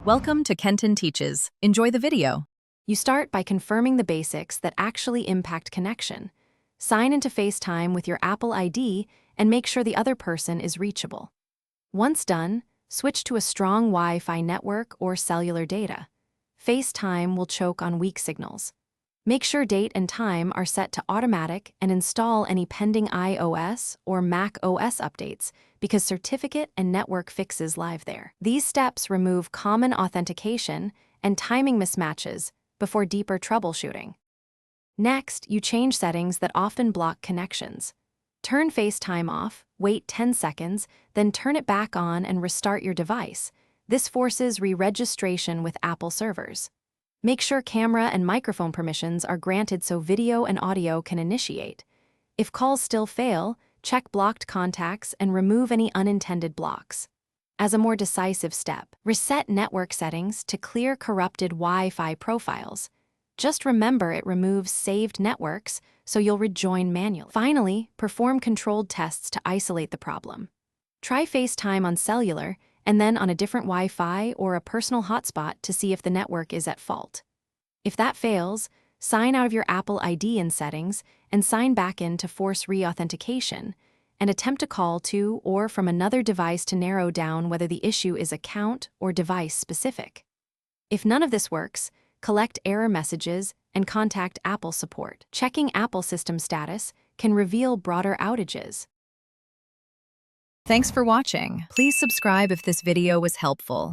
Welcome to Kenton Teaches. Enjoy the video. You start by confirming the basics that actually impact connection. Sign into Facetime with your Apple ID and make sure the other person is reachable. Once done, switch to a strong Wi-Fi network or cellular data. Facetime will choke on weak signals. Make sure date and time are set to automatic and install any pending iOS or Mac OS updates because certificate and network fixes live there. These steps remove common authentication and timing mismatches before deeper troubleshooting. Next, you change settings that often block connections. Turn FaceTime off, wait 10 seconds, then turn it back on and restart your device. This forces re-registration with Apple servers. Make sure camera and microphone permissions are granted so video and audio can initiate. If calls still fail, check blocked contacts and remove any unintended blocks. As a more decisive step, reset network settings to clear corrupted Wi-Fi profiles. Just remember it removes saved networks so you'll rejoin manually. Finally, perform controlled tests to isolate the problem. Try FaceTime on cellular and then on a different Wi-Fi or a personal hotspot to see if the network is at fault. If that fails, sign out of your Apple ID in settings and sign back in to force re-authentication, and attempt a call to or from another device to narrow down whether the issue is account or device specific. If none of this works, collect error messages and contact Apple support. Checking Apple system status can reveal broader outages. Thanks for watching. Please subscribe if this video was helpful.